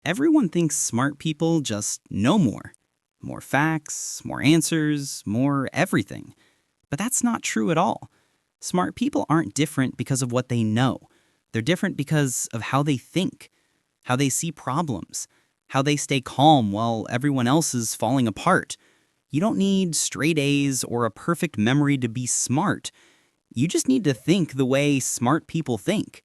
Everyone thinks smart people just know more. More facts, more answers, more everything. But that's not true at all. Smart people aren't different because of what they know. They're different because of how they think, how they see problems, how they stay calm while everyone else is falling apart. You don't need straight A's or a perfect memory to be smart. You just need to think the way smart people think.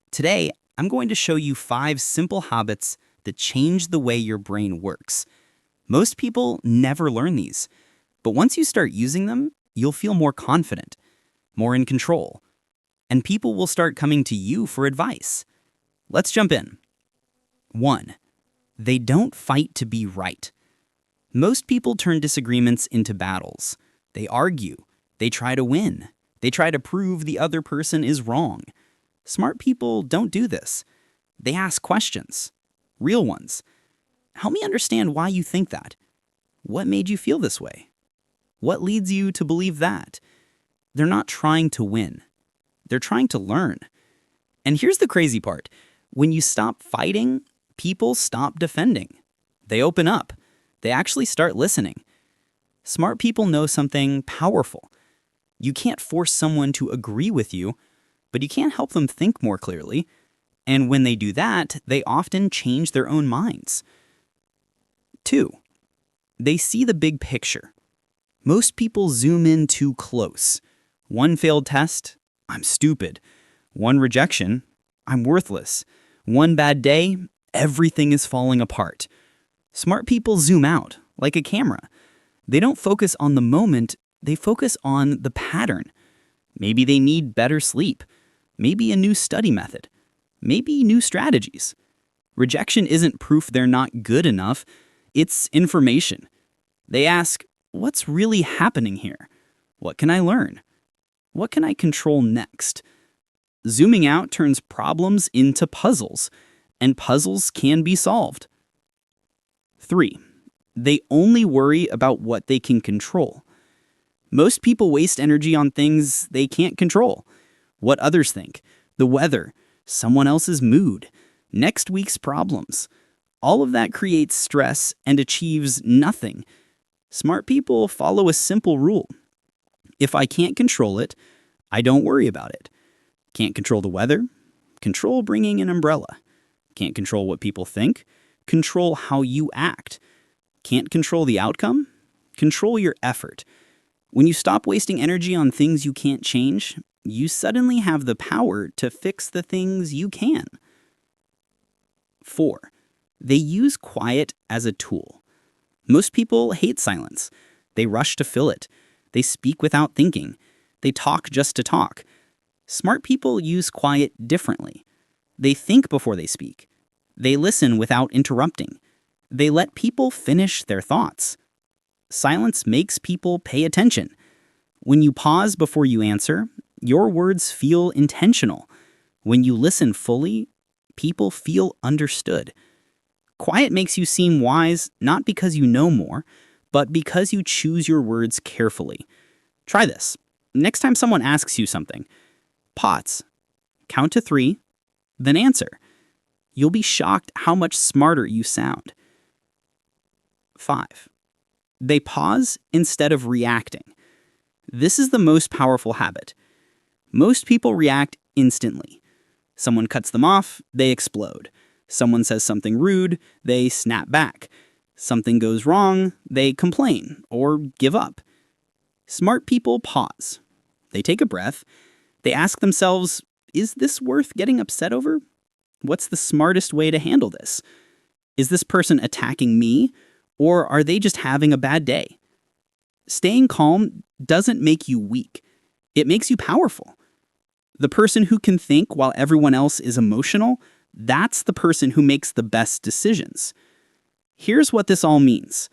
Today, I'm going to show you 5 simple habits that change the way your brain works. Most people never learn these, but once you start using them, you'll feel more confident, more in control, and people will start coming to you for advice. Let's jump in. 1. They don't fight to be right. Most people turn disagreements into battles. They argue. They try to win. They try to prove the other person is wrong. Smart people don't do this. They ask questions. Real ones. Help me understand why you think that. What made you feel this way? What leads you to believe that? They're not trying to win. They're trying to learn. And here's the crazy part. When you stop fighting, people stop defending. They open up. They actually start listening. Smart people know something powerful. You can't force someone to agree with you, but you can help them think more clearly. And when they do that, they often change their own minds. 2. They see the big picture. Most people zoom in too close. One failed test, I'm stupid. One rejection, I'm worthless. One bad day, everything is falling apart. Smart people zoom out, like a camera. They don't focus on the moment, they focus on the pattern. Maybe they need better sleep. Maybe a new study method. Maybe new strategies. Rejection isn't proof they're not good enough. It's information. They ask, what's really happening here? What can I learn? What can I control next? Zooming out turns problems into puzzles, and puzzles can be solved. 3. They only worry about what they can control. Most people waste energy on things they can't control. What others think, the weather, someone else's mood, next week's problems. All of that creates stress and achieves nothing. Smart people follow a simple rule. If I can't control it, I don't worry about it. Can't control the weather? Control bringing an umbrella. Can't control what people think? Control how you act. Can't control the outcome? Control your effort. When you stop wasting energy on things you can't change, you suddenly have the power to fix the things you can. 4. They use quiet as a tool. Most people hate silence. They rush to fill it. They speak without thinking. They talk just to talk. Smart people use quiet differently. They think before they speak. They listen without interrupting. They let people finish their thoughts. Silence makes people pay attention. When you pause before you answer, your words feel intentional. When you listen fully, people feel understood. Quiet makes you seem wise not because you know more, but because you choose your words carefully. Try this. Next time someone asks you something, pause, count to 3, then answer. You'll be shocked how much smarter you sound. 5. They pause instead of reacting. This is the most powerful habit. Most people react instantly. Someone cuts them off, they explode. Someone says something rude, they snap back. Something goes wrong, they complain or give up. Smart people pause. They take a breath. They ask themselves, is this worth getting upset over? What's the smartest way to handle this? Is this person attacking me, or are they just having a bad day? Staying calm doesn't make you weak. It makes you powerful. The person who can think while everyone else is emotional, that's the person who makes the best decisions. Here's what this all means.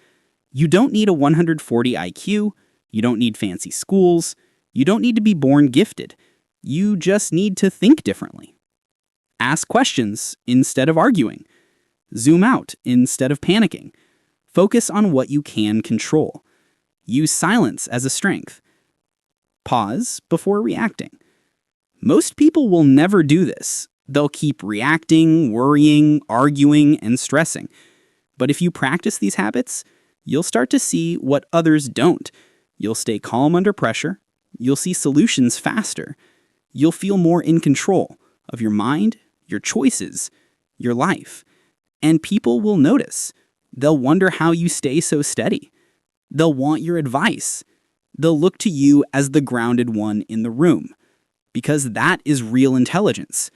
You don't need a 140 IQ. You don't need fancy schools. You don't need to be born gifted. You just need to think differently. Ask questions instead of arguing. Zoom out instead of panicking. Focus on what you can control. Use silence as a strength. Pause before reacting. Most people will never do this. They'll keep reacting, worrying, arguing, and stressing. But if you practice these habits, you'll start to see what others don't. You'll stay calm under pressure. You'll see solutions faster. You'll feel more in control of your mind, your choices, your life. And people will notice. They'll wonder how you stay so steady. They'll want your advice. They'll look to you as the grounded one in the room, because that is real intelligence.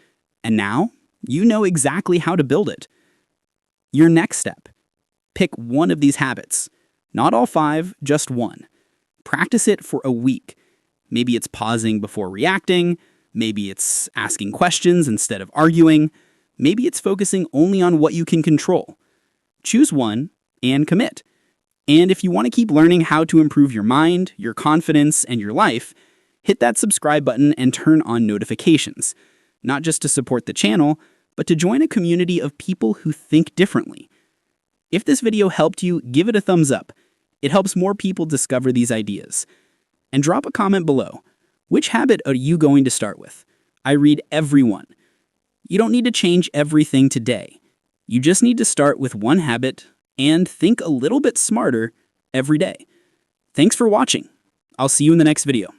And now, you know exactly how to build it. Your next step: pick one of these habits. Not all 5, just one. Practice it for a week. Maybe it's pausing before reacting. Maybe it's asking questions instead of arguing. Maybe it's focusing only on what you can control. Choose one and commit. And if you want to keep learning how to improve your mind, your confidence, and your life, hit that subscribe button and turn on notifications. Not just to support the channel, but to join a community of people who think differently. If this video helped you, give it a thumbs up. It helps more people discover these ideas. And drop a comment below. Which habit are you going to start with? I read every one. You don't need to change everything today. You just need to start with one habit and think a little bit smarter every day. Thanks for watching. I'll see you in the next video.